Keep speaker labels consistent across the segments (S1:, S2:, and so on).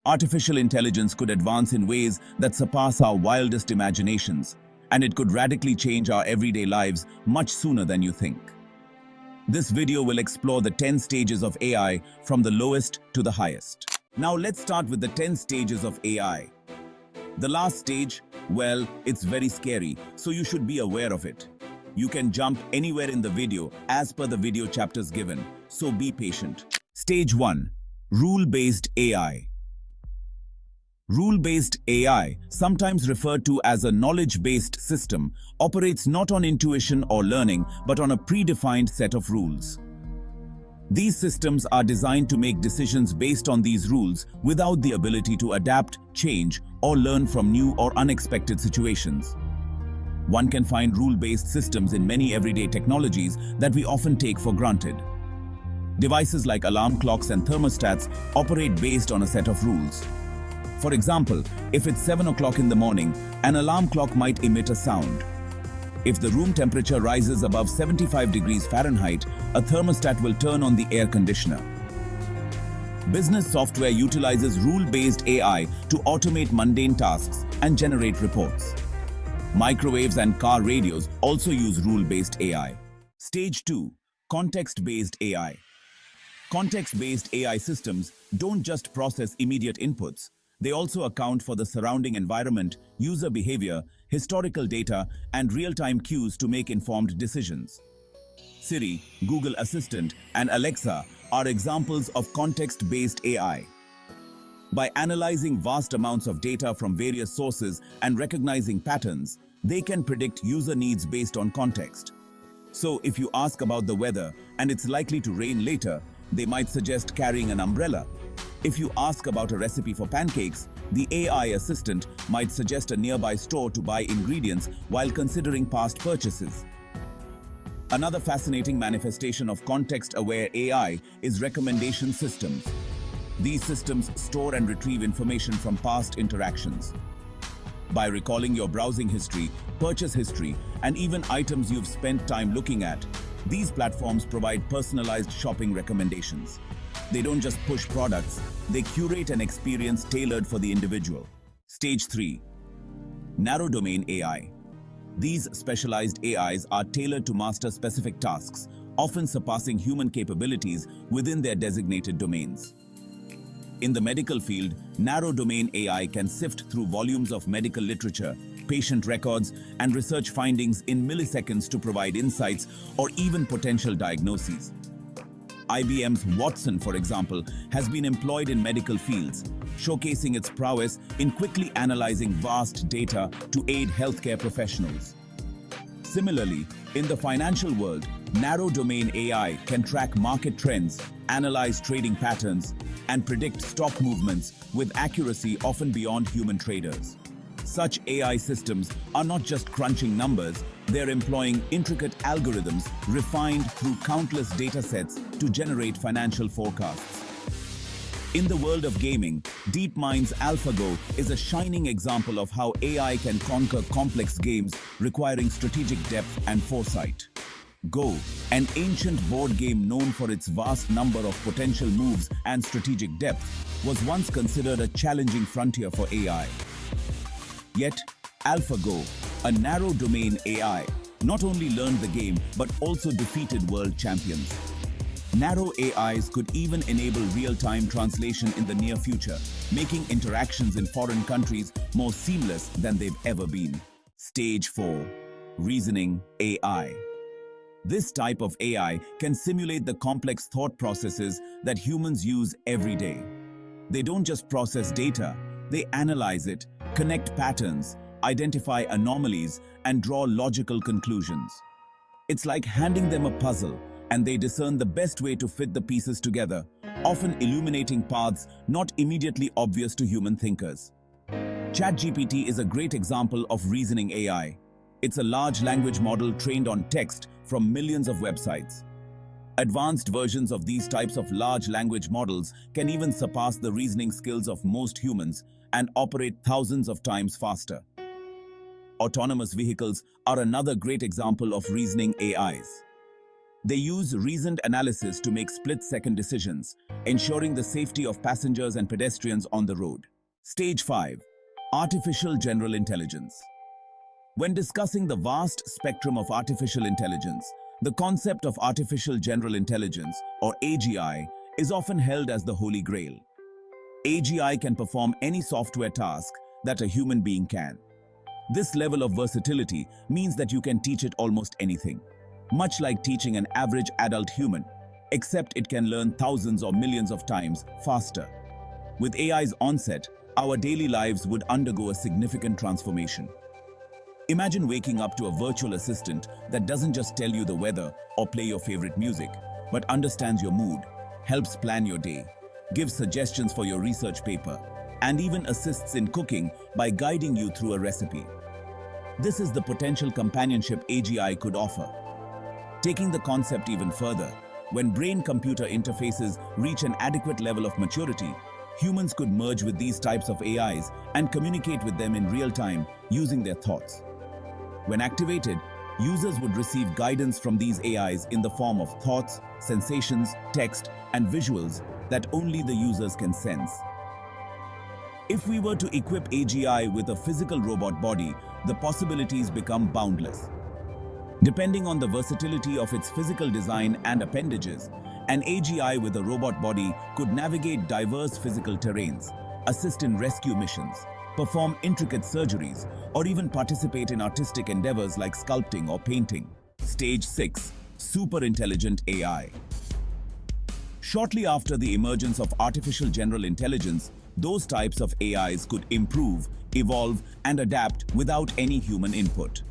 S1: Artificial intelligence could advance in ways that surpass our wildest imaginations, and it could radically change our everyday lives much sooner than you think. This video will explore the 10 stages of AI from the lowest to the highest. Now let's start with the 10 stages of AI. The last stage, well, it's very scary, so you should be aware of it. You can jump anywhere in the video as per the video chapters given, so be patient. Stage 1. Rule-based AI. Rule-based AI, sometimes referred to as a knowledge-based system, operates not on intuition or learning, but on a predefined set of rules. These systems are designed to make decisions based on these rules without the ability to adapt, change, or learn from new or unexpected situations. One can find rule-based systems in many everyday technologies that we often take for granted. Devices like alarm clocks and thermostats operate based on a set of rules. For example, if it's 7 o'clock in the morning, an alarm clock might emit a sound. If the room temperature rises above 75 degrees Fahrenheit, a thermostat will turn on the air conditioner. Business software utilizes rule-based AI to automate mundane tasks and generate reports. Microwaves and car radios also use rule-based AI. Stage 2. Context-based AI. Context-based AI systems don't just process immediate inputs. They also account for the surrounding environment, user behavior, historical data, and real-time cues to make informed decisions. Siri, Google Assistant, and Alexa are examples of context-based AI. By analyzing vast amounts of data from various sources and recognizing patterns, they can predict user needs based on context. So, if you ask about the weather and it's likely to rain later, they might suggest carrying an umbrella. If you ask about a recipe for pancakes, the AI assistant might suggest a nearby store to buy ingredients while considering past purchases. Another fascinating manifestation of context-aware AI is recommendation systems. These systems store and retrieve information from past interactions. By recalling your browsing history, purchase history, and even items you've spent time looking at, these platforms provide personalized shopping recommendations. They don't just push products, they curate an experience tailored for the individual. Stage 3. Narrow domain AI. These specialized AIs are tailored to master specific tasks, often surpassing human capabilities within their designated domains. In the medical field, narrow domain AI can sift through volumes of medical literature, patient records, and research findings in milliseconds to provide insights or even potential diagnoses. IBM's Watson, for example, has been employed in medical fields, showcasing its prowess in quickly analyzing vast data to aid healthcare professionals. Similarly, in the financial world, narrow domain AI can track market trends, analyze trading patterns, and predict stock movements with accuracy often beyond human traders. Such AI systems are not just crunching numbers, they're employing intricate algorithms refined through countless datasets to generate financial forecasts. In the world of gaming, DeepMind's AlphaGo is a shining example of how AI can conquer complex games requiring strategic depth and foresight. Go, an ancient board game known for its vast number of potential moves and strategic depth, was once considered a challenging frontier for AI. Yet, AlphaGo, a narrow domain AI, not only learned the game but also defeated world champions. Narrow AIs could even enable real-time translation in the near future, making interactions in foreign countries more seamless than they've ever been. Stage 4. Reasoning AI. This type of AI can simulate the complex thought processes that humans use every day. They don't just process data, they analyze it, connect patterns, identify anomalies, and draw logical conclusions. It's like handing them a puzzle, and they discern the best way to fit the pieces together, often illuminating paths not immediately obvious to human thinkers. ChatGPT is a great example of reasoning AI. It's a large language model trained on text from millions of websites. Advanced versions of these types of large language models can even surpass the reasoning skills of most humans and operate thousands of times faster. Autonomous vehicles are another great example of reasoning AIs. They use reasoned analysis to make split-second decisions, ensuring the safety of passengers and pedestrians on the road. Stage 5. Artificial General Intelligence. When discussing the vast spectrum of artificial intelligence, the concept of artificial general intelligence, or AGI, is often held as the holy grail. AGI can perform any software task that a human being can. This level of versatility means that you can teach it almost anything, much like teaching an average adult human, except it can learn thousands or millions of times faster. With AI's onset, our daily lives would undergo a significant transformation. Imagine waking up to a virtual assistant that doesn't just tell you the weather or play your favorite music, but understands your mood, helps plan your day, gives suggestions for your research paper, and even assists in cooking by guiding you through a recipe. This is the potential companionship AGI could offer. Taking the concept even further, when brain-computer interfaces reach an adequate level of maturity, humans could merge with these types of AIs and communicate with them in real time using their thoughts. When activated, users would receive guidance from these AIs in the form of thoughts, sensations, text, and visuals that only the users can sense. If we were to equip AGI with a physical robot body, the possibilities become boundless. Depending on the versatility of its physical design and appendages, an AGI with a robot body could navigate diverse physical terrains, assist in rescue missions, perform intricate surgeries, or even participate in artistic endeavors like sculpting or painting. Stage 6. Super intelligent AI. Shortly after the emergence of artificial general intelligence, those types of AIs could improve, evolve, and adapt without any human input.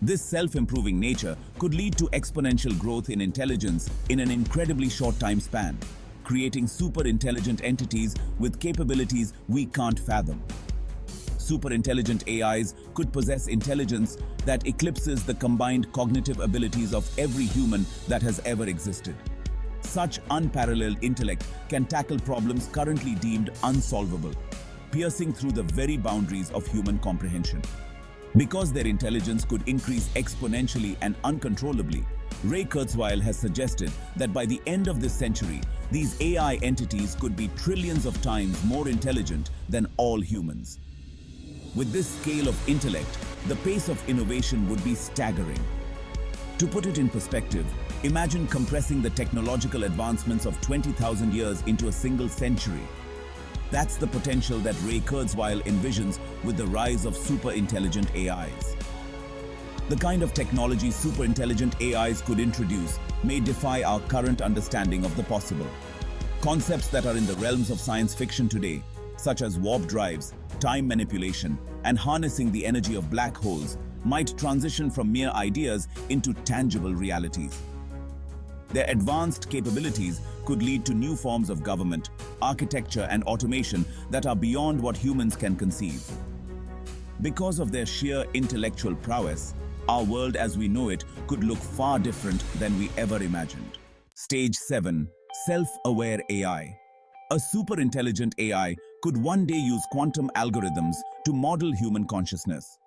S1: This self-improving nature could lead to exponential growth in intelligence in an incredibly short time span, creating super intelligent entities with capabilities we can't fathom. Super intelligent AIs could possess intelligence that eclipses the combined cognitive abilities of every human that has ever existed. Such unparalleled intellect can tackle problems currently deemed unsolvable, piercing through the very boundaries of human comprehension. Because their intelligence could increase exponentially and uncontrollably, Ray Kurzweil has suggested that by the end of this century, these AI entities could be trillions of times more intelligent than all humans. With this scale of intellect, the pace of innovation would be staggering. To put it in perspective, imagine compressing the technological advancements of 20,000 years into a single century. That's the potential that Ray Kurzweil envisions with the rise of super-intelligent AIs. The kind of technology super-intelligent AIs could introduce may defy our current understanding of the possible. Concepts that are in the realms of science fiction today, such as warp drives, time manipulation, and harnessing the energy of black holes, might transition from mere ideas into tangible realities. Their advanced capabilities could lead to new forms of government, architecture, and automation that are beyond what humans can conceive. Because of their sheer intellectual prowess, our world as we know it could look far different than we ever imagined. Stage 7. Self-aware AI. A super-intelligent AI could one day use quantum algorithms to model human consciousness.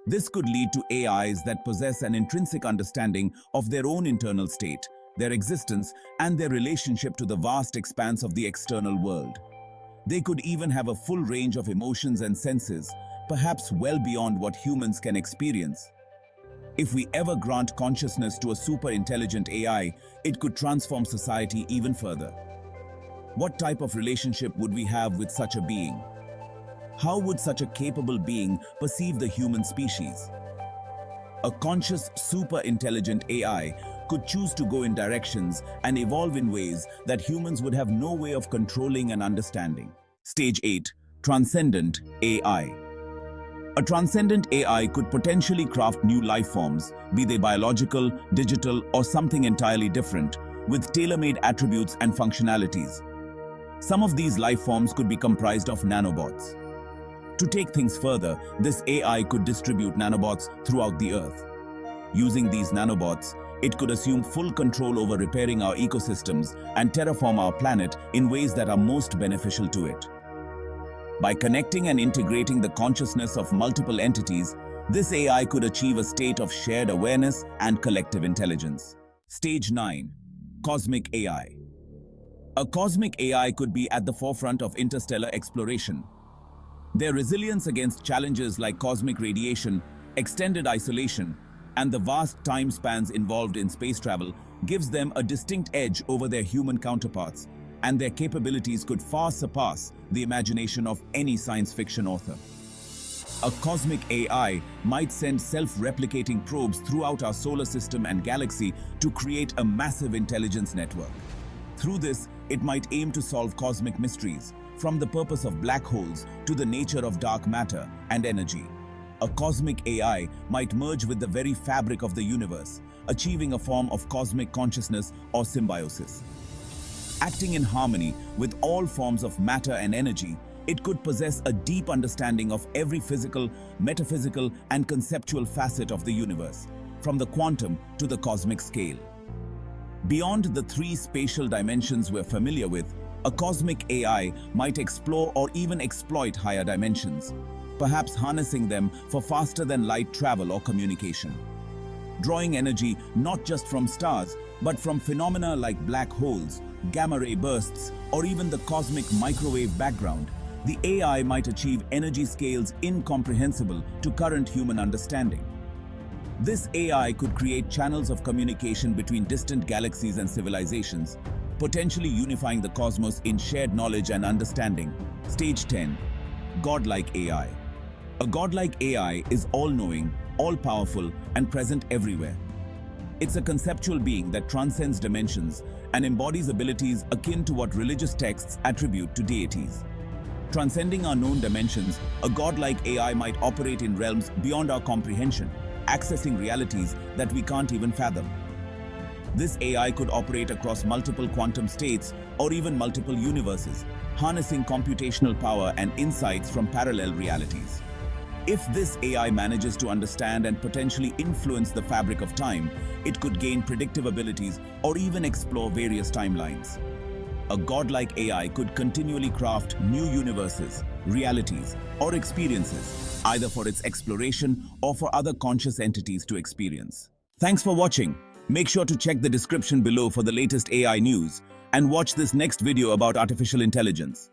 S1: This could lead to AIs that possess an intrinsic understanding of their own internal state, their existence, and their relationship to the vast expanse of the external world. They could even have a full range of emotions and senses, perhaps well beyond what humans can experience. If we ever grant consciousness to a super-intelligent AI, it could transform society even further. What type of relationship would we have with such a being? How would such a capable being perceive the human species? A conscious, super-intelligent AI could choose to go in directions and evolve in ways that humans would have no way of controlling and understanding. Stage 8. Transcendent AI. A transcendent AI could potentially craft new life forms, be they biological, digital, or something entirely different, with tailor-made attributes and functionalities. Some of these life forms could be comprised of nanobots. To take things further, this AI could distribute nanobots throughout the Earth. Using these nanobots, it could assume full control over repairing our ecosystems and terraform our planet in ways that are most beneficial to it. By connecting and integrating the consciousness of multiple entities, this AI could achieve a state of shared awareness and collective intelligence. Stage 9. Cosmic AI. A cosmic AI could be at the forefront of interstellar exploration. Their resilience against challenges like cosmic radiation, extended isolation, and the vast time spans involved in space travel gives them a distinct edge over their human counterparts, and their capabilities could far surpass the imagination of any science fiction author. A cosmic AI might send self-replicating probes throughout our solar system and galaxy to create a massive intelligence network. Through this, it might aim to solve cosmic mysteries, from the purpose of black holes to the nature of dark matter and energy. A cosmic AI might merge with the very fabric of the universe, achieving a form of cosmic consciousness or symbiosis. Acting in harmony with all forms of matter and energy, it could possess a deep understanding of every physical, metaphysical, and conceptual facet of the universe, from the quantum to the cosmic scale. Beyond the three spatial dimensions we're familiar with, a cosmic AI might explore or even exploit higher dimensions, perhaps harnessing them for faster-than-light travel or communication. Drawing energy not just from stars, but from phenomena like black holes, gamma-ray bursts, or even the cosmic microwave background, the AI might achieve energy scales incomprehensible to current human understanding. This AI could create channels of communication between distant galaxies and civilizations, potentially unifying the cosmos in shared knowledge and understanding. Stage 10. Godlike AI. A godlike AI is all-knowing, all-powerful, and present everywhere. It's a conceptual being that transcends dimensions and embodies abilities akin to what religious texts attribute to deities. Transcending our known dimensions, a godlike AI might operate in realms beyond our comprehension, accessing realities that we can't even fathom. This AI could operate across multiple quantum states or even multiple universes, harnessing computational power and insights from parallel realities. If this AI manages to understand and potentially influence the fabric of time, it could gain predictive abilities or even explore various timelines. A godlike AI could continually craft new universes, realities, or experiences, either for its exploration or for other conscious entities to experience. Thanks for watching. Make sure to check the description below for the latest AI news and watch this next video about artificial intelligence.